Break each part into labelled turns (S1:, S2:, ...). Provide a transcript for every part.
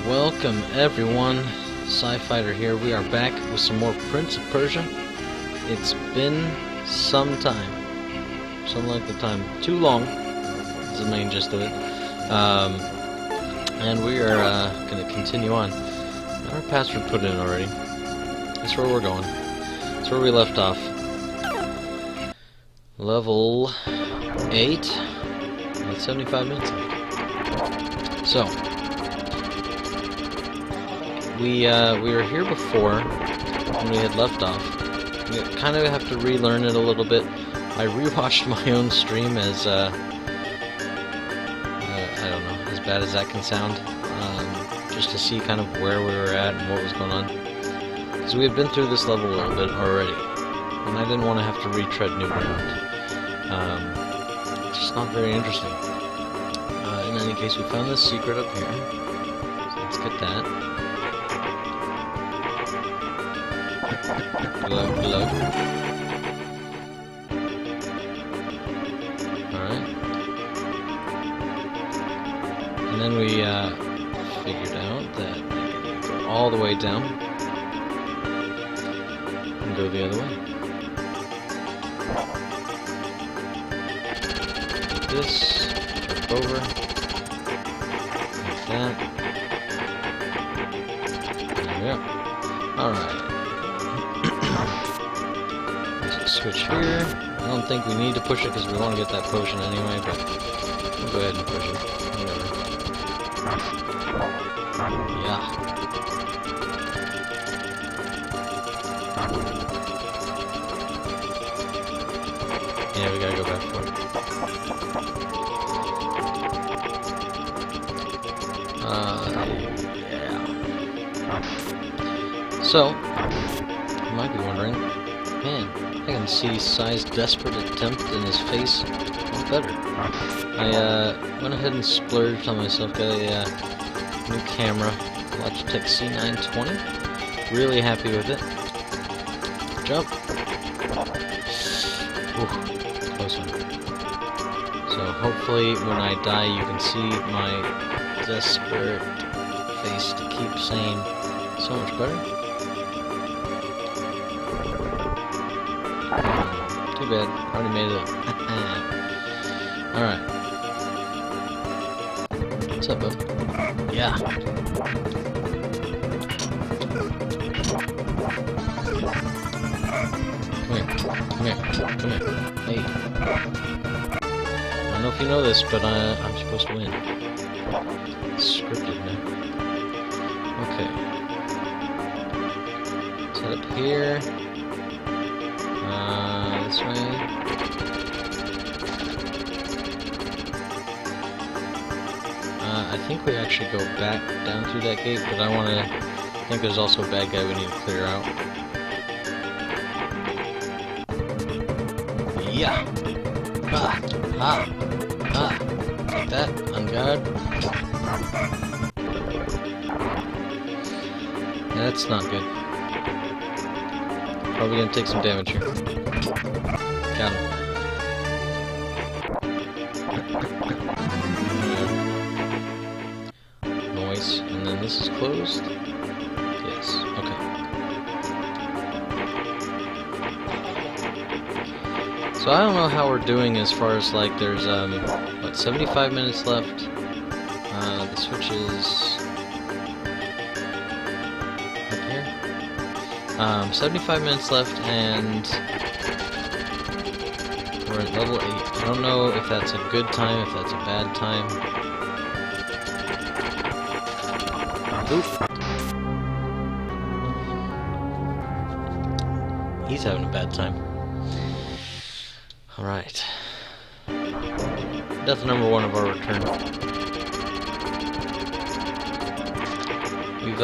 S1: Welcome everyone, Sci-Fighter here. We are back with some more Prince of Persia. It's been some time, some length of time, too long, is the main gist of it. And we are going to continue on. Got our password put in already. That's where we're going. That's where we left off. Level 8, with 75 minutes left. So, we were here before when we had left off. We kind of have to relearn it a little bit. I rewatched my own stream as I don't know, as bad as that can sound, just to see kind of where we were at and what was going on. Because we had been through this level a little bit already, and I didn't want to have to retread new ground. It's just not very interesting. In any case, we found this secret up here, so let's get that. Glow. Alright. And then we figured out that we can go all the way down and go the other way. Like this, jump over, like that. There we go. Alright. Switch here. I don't think we need to push it because we want to get that potion anyway, but we'll go ahead and push it. Whatever. Yeah. Yeah, we gotta go back for it. Yeah. So, you might be wondering, man, I can see Sai's desperate attempt in his face a lot better. I went ahead and splurged on myself, got a new camera, Logitech C920. Really happy with it. Jump! Ooh, close one. So hopefully when I die you can see my desperate face to keep saying so much better. Too bad. Already made it up. Alright. What's up, bud? Yeah. Come here. Hey. I don't know if you know this, but I'm supposed to win. It's scripted now. Okay. Set up here. This way. I think we actually go back down through that gate, but I think there's also a bad guy we need to clear out. Yeah! Like that, on guard. Yeah, that's not good. Probably gonna take some damage here. Got him. Noise. And then this is closed? Yes. Okay. So I don't know how we're doing as far as like there's what, 75 minutes left. The switch is up here. 75 minutes left and we're at level 8. I don't know if that's a good time, if that's a bad time. Oop. He's having a bad time. Alright. Death number 1 of our return. We've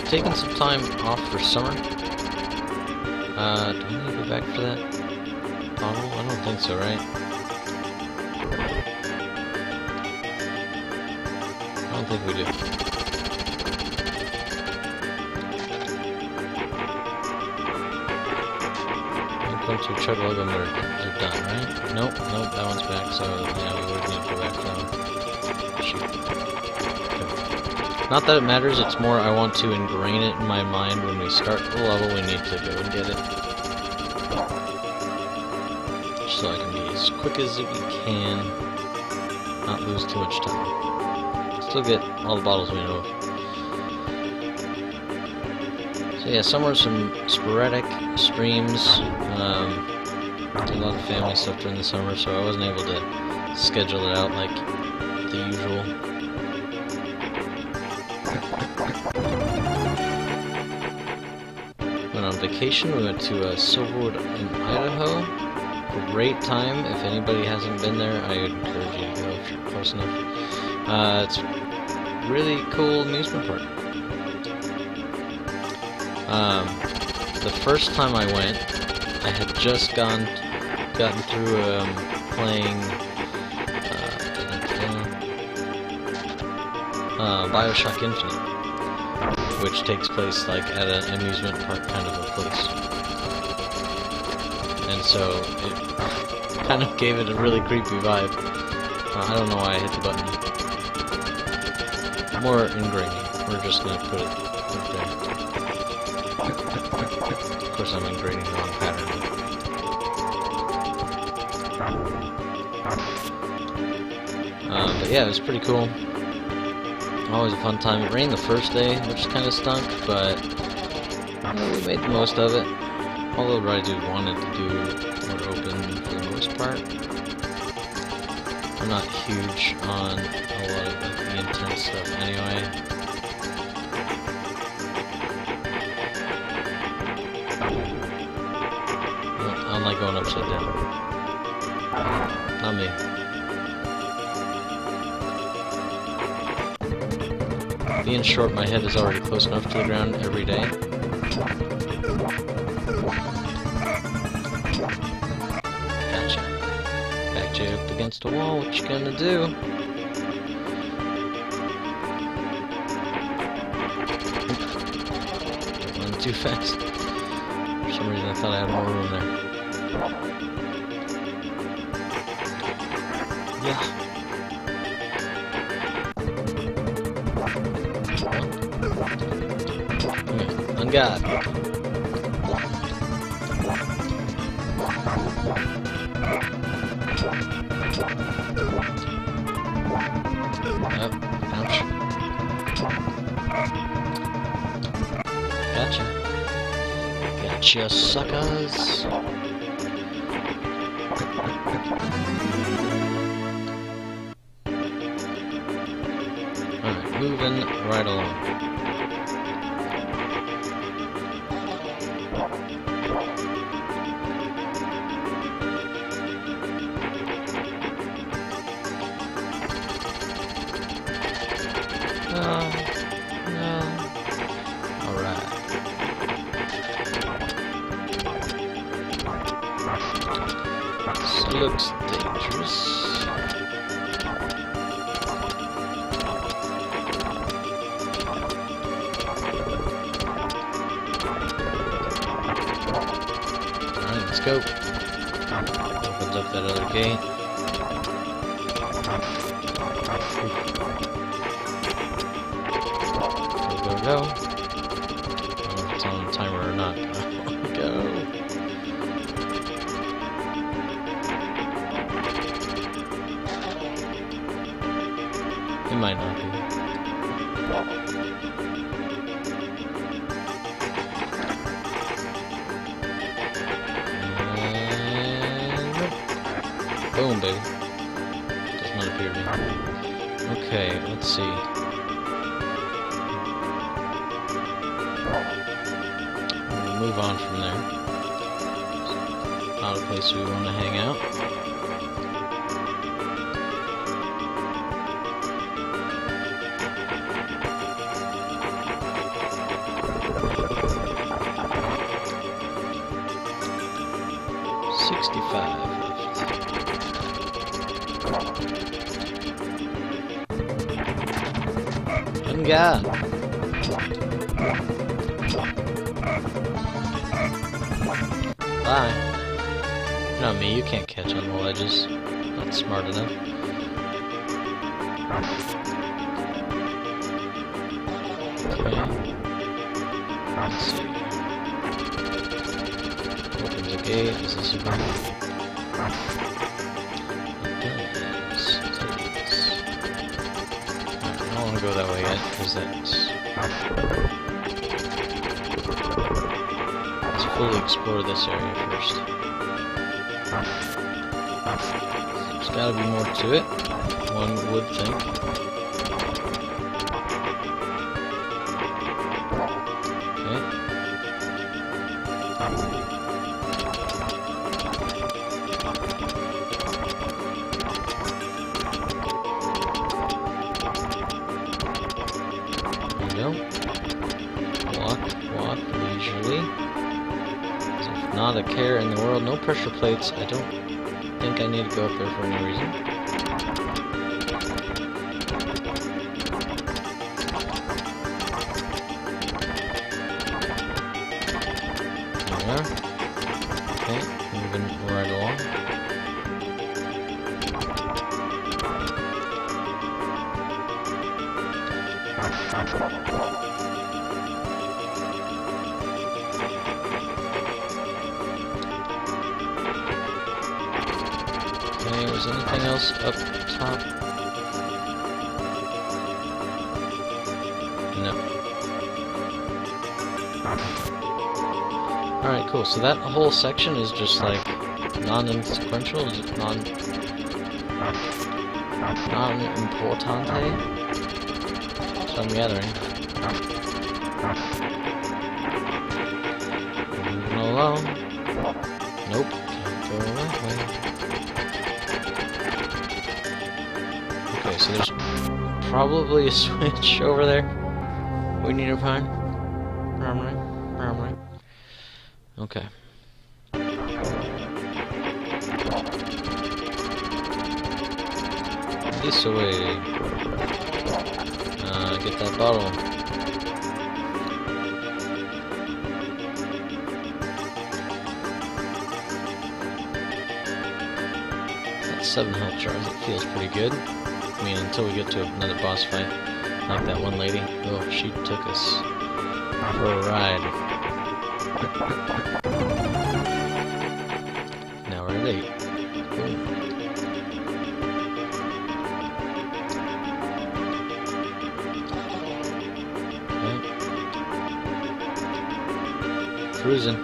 S1: taken some time off for summer. Do we need to go back for that? I don't think so, right? I don't think we do. Go to Chugglug and they're done, right? Nope, that one's back, so yeah, we would need to go back for them. Shoot. Not that it matters, it's more I want to ingrain it in my mind when we start the level, we need to go and get it. Just so I can be as quick as we can, not lose too much time. Still get all the bottles we know of. So yeah, some were some sporadic streams. Did a lot of family stuff during the summer, so I wasn't able to schedule it out like the usual. Went on vacation. We went to Silverwood in Idaho. Great time. If anybody hasn't been there, I would encourage you to go if you're close enough. It's a really cool amusement park. The first time I went, I had just gotten through playing Bioshock Infinite, which takes place like at an amusement park kind of a place, and so it kind of gave it a really creepy vibe. I don't know why I hit the button. More ingraining. We're just gonna put it right there. Of course, I'm ingraining the wrong pattern. But yeah, it was pretty cool. Always a fun time. It rained the first day, which kind of stunk, but we made the most of it. All the rides we wanted to do were open for the most part. I'm not huge on a lot of like, the intense stuff anyway. I don't like going upside down. Not me. Being short, my head is already close enough to the ground every day. Gotcha. Backed you up against a wall, what you gonna do? Don't run too fast. For some reason I thought I had more room there. Yeah. On God. Ouch. Gotcha. Gotcha, suckers. Alright, moving right along. No. Alright. This looks dangerous. Alright, let's go. Opens up that other gate. Go. I don't know if it's on the timer or not. Go. It might not be. And... boom, baby. Does not appear to me. Okay, let's see. Move on from there. Not a place we want to hang out. Good God. Bye. Not me, you can't catch on the ledges. Not smart enough. Let's see. Opens a gate. Is this a gate? I don't want to go that way yet, because that's... Let's fully explore this area first. There's gotta be more to it, one would think. Okay. Walk leisurely. So not a care in the world. No pressure plates. I don't think I need to go up there for any reason. There we are. Okay, moving right along. Okay, was anything else up top? No. Alright, cool. So that whole section is just like non-insequential? Is it non-importante? So I'm gathering. Moving along. Nope. Can't go that way. Okay, so there's probably a switch over there. We need to find. Primary. Okay. This way. Get that bottle. That's 7 health jars. It feels pretty good. I mean, until we get to another boss fight. Like that one lady. Oh, she took us for a ride. Now we're at 8. Cool. Cruising.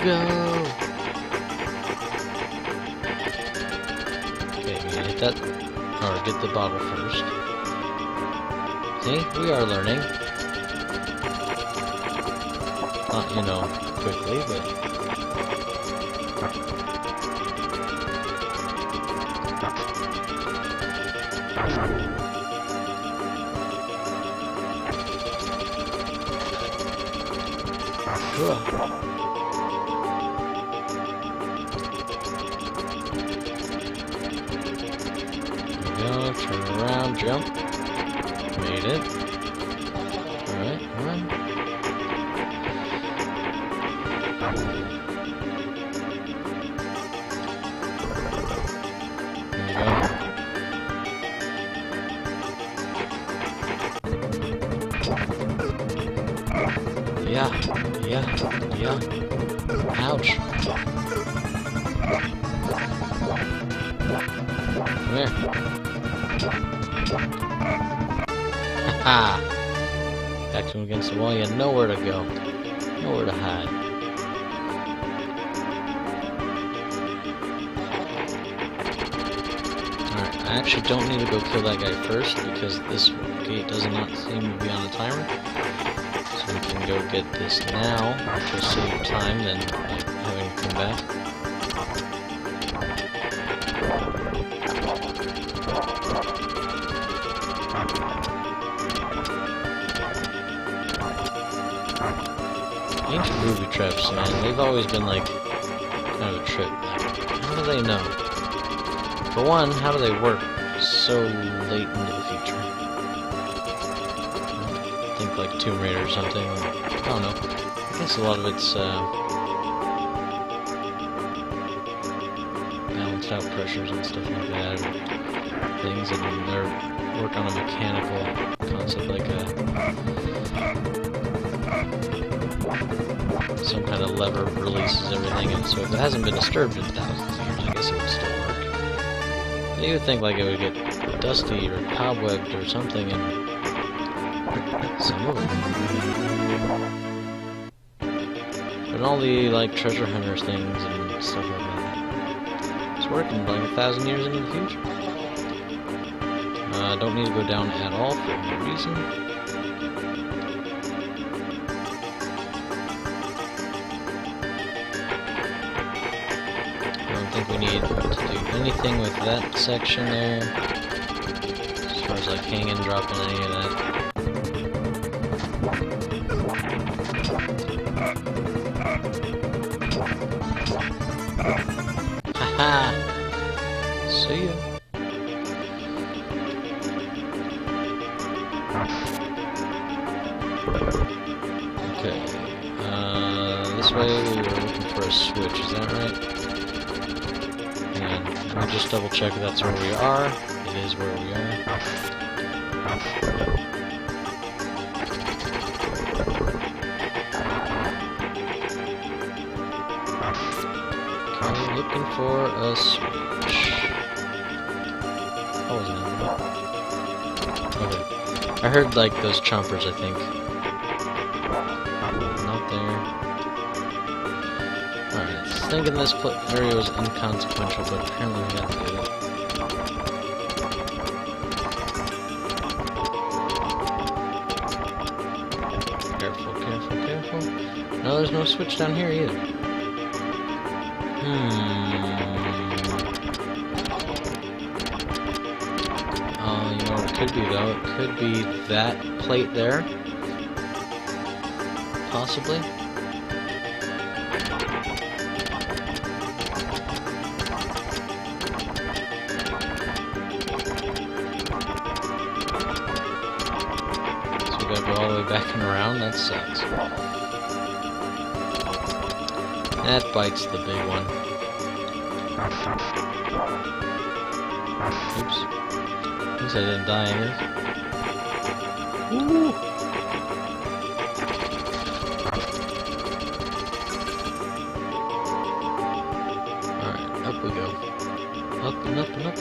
S1: Go! Okay, we gotta hit that, or get the bottle first. See, we are learning. Not, you know, quickly, but... Turn around, jump. Made it. Alright, run. There you go. Yeah. Ouch. Come here. Haha! Back to him against the wall. You had nowhere to go. Nowhere to hide. Alright, I actually don't need to go kill that guy first because this gate does not seem to be on a timer. So we can go get this now, which will save time than like, having to come back. Ancient ruby traps, man, they've always been like kind of a trip. Like, how do they know? For one, how do they work so late into the future? I think like Tomb Raider or something. I don't know. I guess a lot of it's balanced test out pressures and stuff like that, and things, and they're work on a mechanical concept, like some kind of lever releases everything, and so if it hasn't been disturbed in thousands of years, I guess it would still work. But you would think like it would get dusty or cobwebbed or something, and some of it. But all the like treasure hunters things and stuff like that, it's working like 1,000 years into the future. Don't need to go down at all for any reason. I don't think we need to do anything with that section there, as far as like hanging, dropping any of that. Haha! See ya! Okay, this way we were looking for a switch, is that right? And let me just double check if that's where we are. It is where we are. Okay, looking for a switch. What was it? Okay. I heard like those chompers, I think. Not there. Alright, I was thinking this area was inconsequential, but apparently we got to do it. Careful, careful, careful. No, there's no switch down here either. Oh, you know what it could be though? It could be that plate there. Possibly. So we gotta go all the way back and around? That sucks. That bites the big one. Oops. At least I didn't die, I guess. Woo! Alright, up we go. Up and up and up.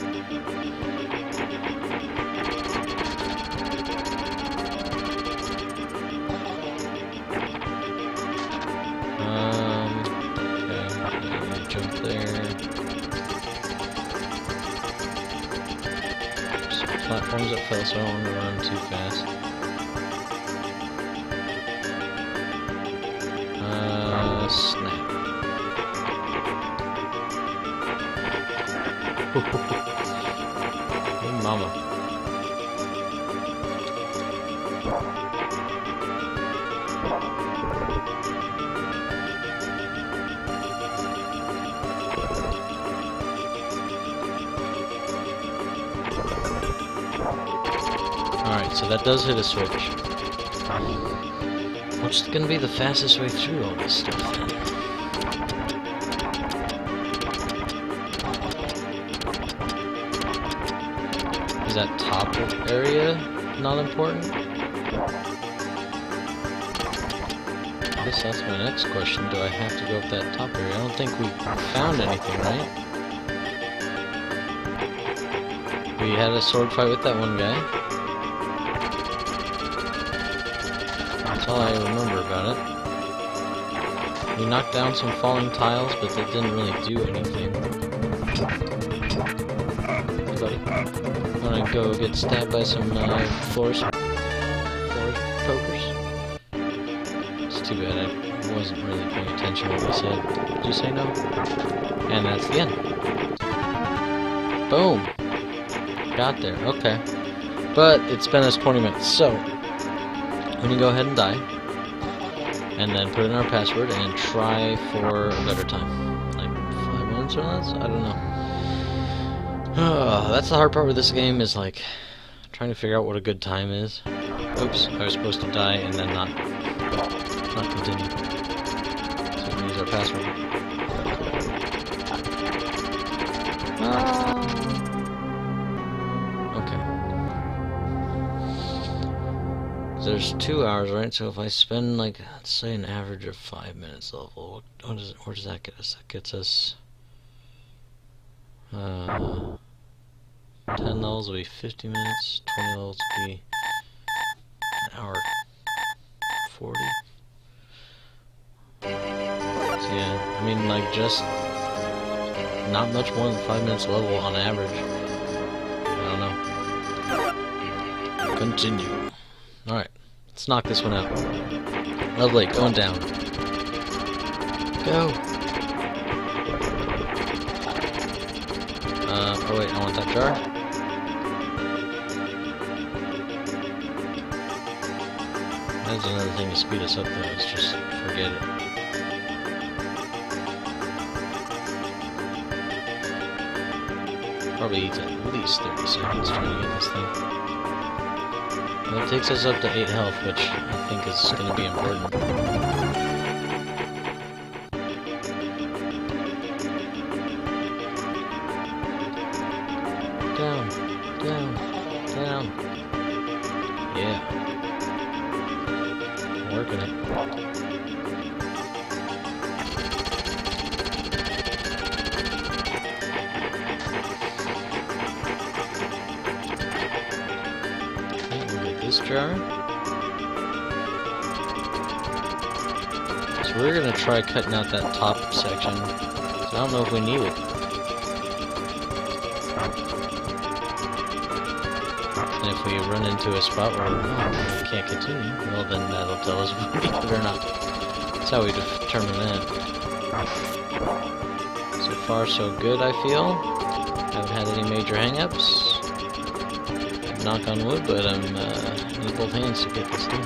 S1: Okay, jump there. Platforms that fell, so I don't want to run too fast. Snap. Hey, mama. Alright, so that does hit a switch. What's gonna be the fastest way through all this stuff then? Is that top area not important? I guess that's my next question. Do I have to go up that top area? I don't think we found anything, right? We had a sword fight with that one guy. That's all I remember about it. We knocked down some falling tiles, but that didn't really do anything. Hey buddy, wanna go get stabbed by some floor pokers? It's too bad, I wasn't really paying attention to what we said. Did you say no? And that's the end. Boom! Got there, okay. But it spent us 20 minutes, so I'm gonna go ahead and die, and then put in our password and try for a better time. Like 5 minutes or less? I don't know. That's the hard part with this game, is like trying to figure out what a good time is. Oops, I was supposed to die and then not continue. So we use our password. there's 2 hours, right? So if I spend, like, let's say an average of 5 minutes level, where does that get us? That gets us 10 levels will be 50 minutes, 20 levels will be an hour 40. So yeah, I mean, like, just not much more than 5 minutes level on average. I don't know. Continue. Alright, let's knock this one out. Lovely, going down. Go! Oh wait, I want that jar. That's another thing to speed us up though, is just forget it. Probably needs at least 30 seconds trying to get this thing. And that takes us up to 8 health, which I think is going to be important. Down, down, down. Yeah. I'm working it. This jar. So we're gonna try cutting out that top section. So I don't know if we need it. And if we run into a spot where we can't continue, well then that'll tell us if we need it or not. That's how we determine that. So far so good, I feel. Haven't had any major hang-ups. Knock on wood, but I need both hands to get this done.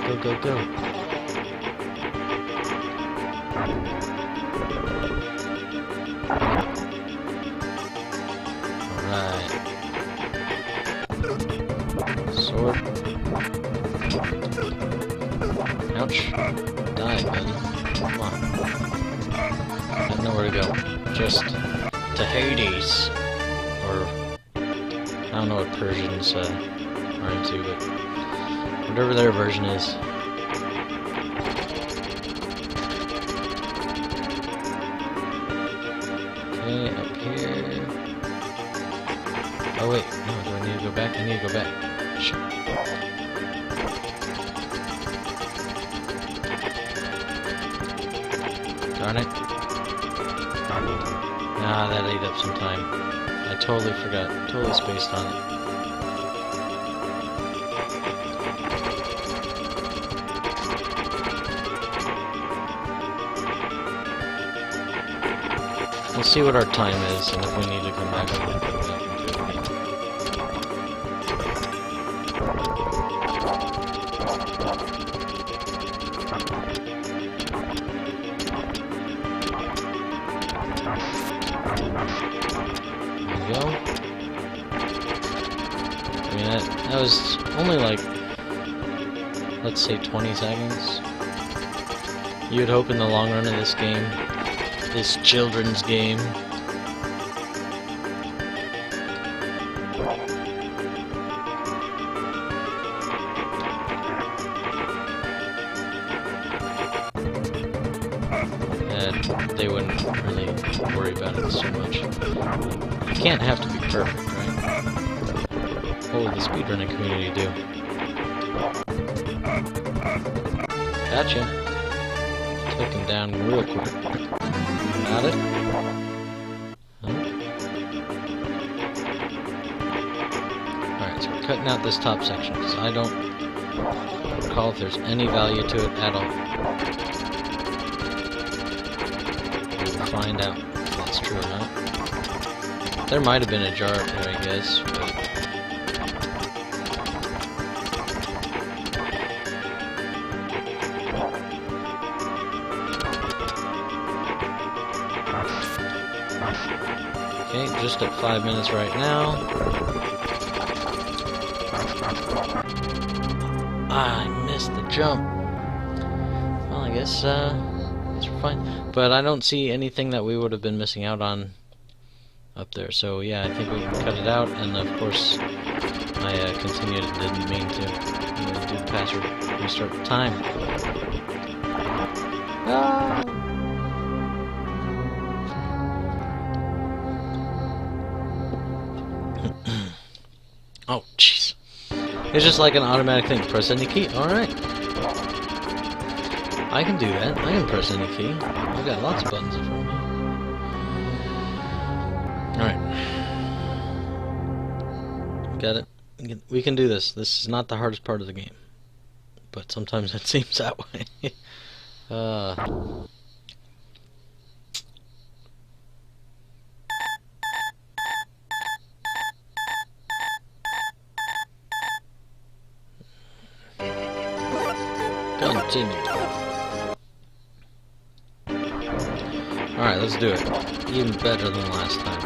S1: Go, go, go. Alright. Sword. Ouch. Die, buddy. Come on. I have nowhere to go. Just to Hades. Or I don't know what Persians are into, but whatever their version is. Okay, up here. Oh wait, no, do I need to go back? I need to go back. Shit. Darn it. Ah, that ate up some time. I totally forgot. Totally spaced on it. We'll see what our time is, and if we need to come back, we'll come back into it. There we go. I mean, that was only like, let's say 20 seconds. You would hope in the long run of this game, this children's game, that they wouldn't really worry about it so much. You can't have to be perfect, right? What will the speedrunning community do? Gotcha. Took him down real quick. Got it? Huh? Alright, so we're cutting out this top section, because I don't recall if there's any value to it at all. We'll find out if that's true or not. There might have been a jar up there, I guess, but... Okay, just at 5 minutes right now. Ah, I missed the jump. Well, I guess we're fine. But I don't see anything that we would have been missing out on up there. So yeah, I think we can cut it out, and of course I continued and didn't mean to. I'm gonna do the password. Restart the time. Ah! Oh, jeez. It's just like an automatic thing. Press any key. Alright. I can do that. I can press any key. I've got lots of buttons in front of me. Alright. Got it. We can do this. This is not the hardest part of the game. But sometimes it seems that way. Continue. Alright, let's do it. Even better than last time.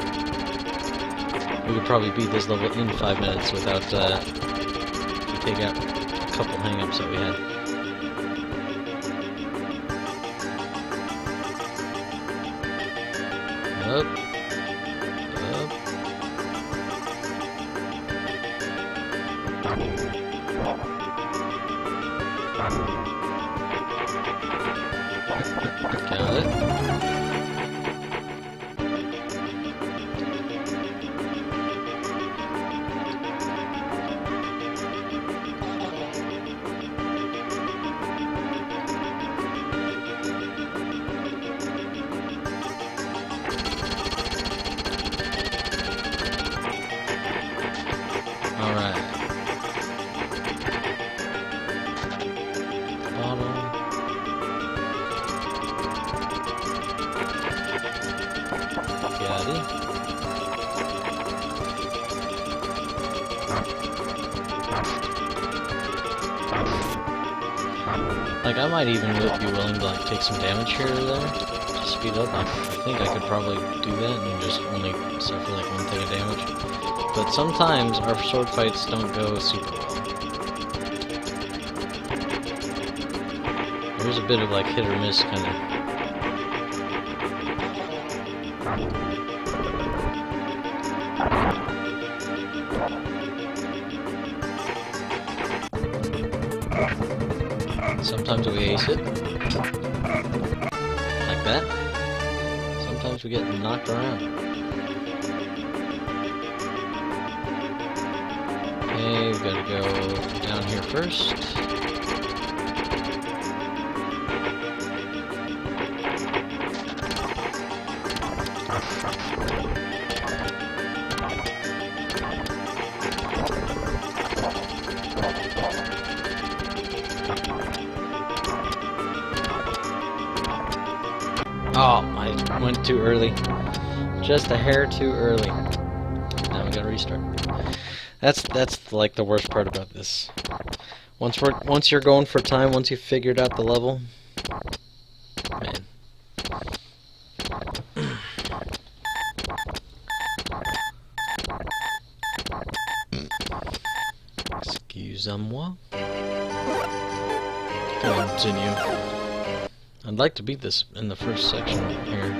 S1: We could probably beat this level in 5 minutes without we take out a couple hang-ups that we had. Up. Got it. All right. Bottom. Got it. Like, I might even be willing to like take some damage here or there to speed up. I think I could probably do that and just only suffer like 1 thing of damage. But sometimes our sword fights don't go super well. There's a bit of like hit or miss kind of. Sometimes we ace it. Like that. Sometimes we get knocked around. Okay, we've got to go down here first. Oh, I went too early. Just a hair too early. Now we gotta restart. That's like the worst part about this. Once you're going for time, once you've figured out the level, man. Excuse-moi. Continue. I'd like to beat this in the first section here,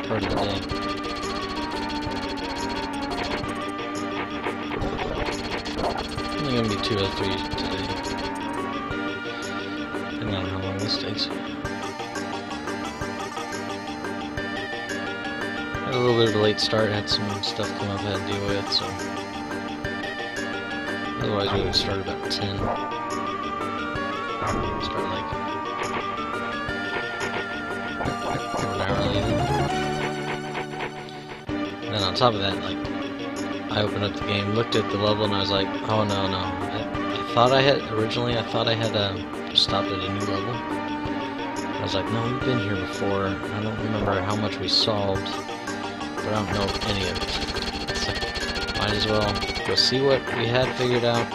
S1: first part of the day. Only gonna be 2 or 3 today. Depending on how long this takes. Had a little bit of a late start, had some stuff come up I had to deal with, so. Otherwise we would start about 10. Start like an hour later. And then on top of that, like, I opened up the game, looked at the level, and I was like, oh no. I thought I had stopped at a new level. I was like, no, we've been here before. I don't remember how much we solved, but I don't know any of it. So, might as well go see what we had figured out,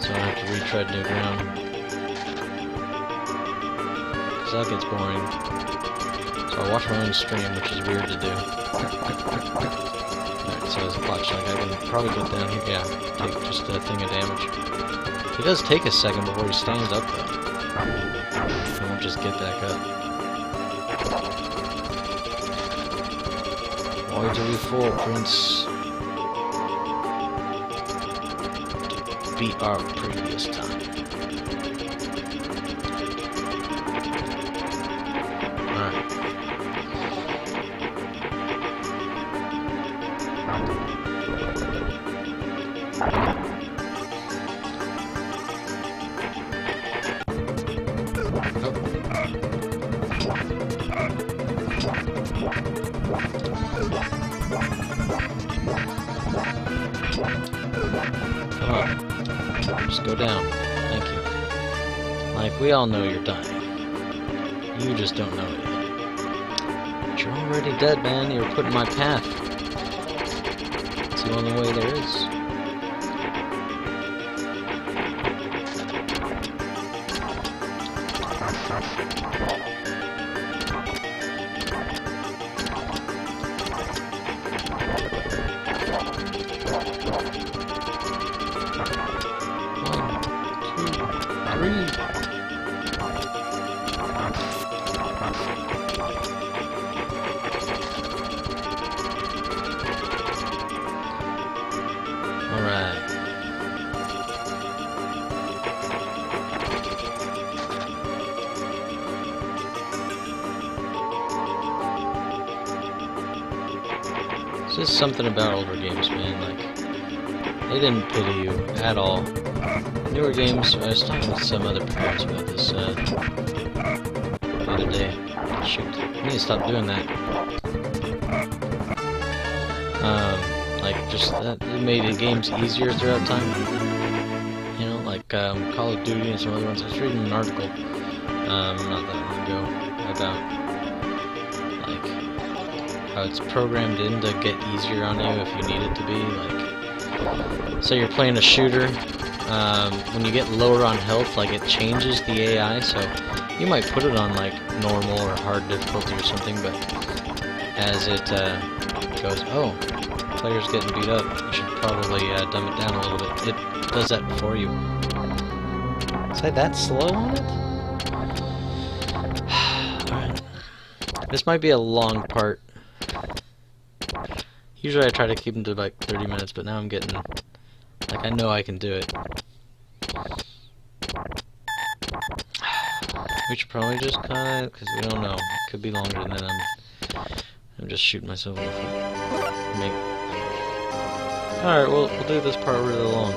S1: so I don't have to retread new ground. Because that gets boring. So I watch my own stream, which is weird to do. So as a clock check, I can probably get down here. Yeah, take just a thing of damage. He does take a second before he stands up, though. He won't just get back up. Why do we fall, Prince? beat our previous time. Alright. Come on. Just go down. Thank you. Like, we all know you're dying. You just don't know it yet. But you're already dead, man. You were put in my path. It's the only way there is. Alright. It's just something about older games, man. Like, they didn't pity you at all. Newer games, I was talking with some other parents about this the other day. Shoot, I need to stop doing that. Like, just that it made the games easier throughout time. You know, like Call of Duty and some other ones. I was reading an article not that long ago about like how it's programmed in to get easier on you if you need it to be. Like, say you're playing a shooter. When you get lower on health, like, it changes the AI, so you might put it on like normal or hard difficulty or something, but as it goes, oh, player's getting beat up, you should probably dumb it down a little bit. It does that for you. Is I that slow on it? Alright. This might be a long part. Usually I try to keep them to like 30 minutes, but now I'm getting, like, I know I can do it. We should probably just cut it, because we don't know. It could be longer than that. I'm just shooting myself in the foot. Alright, we'll do this part really long.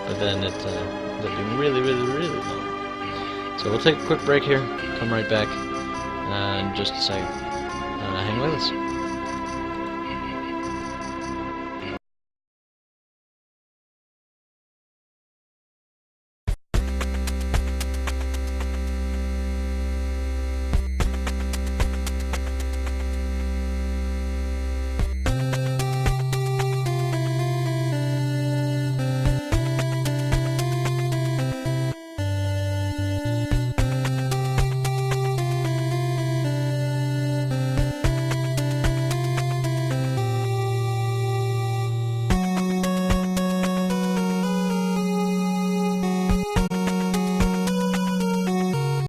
S1: But then it ends up being really, really, really long. So we'll take a quick break here, come right back in just a second. Hang with us.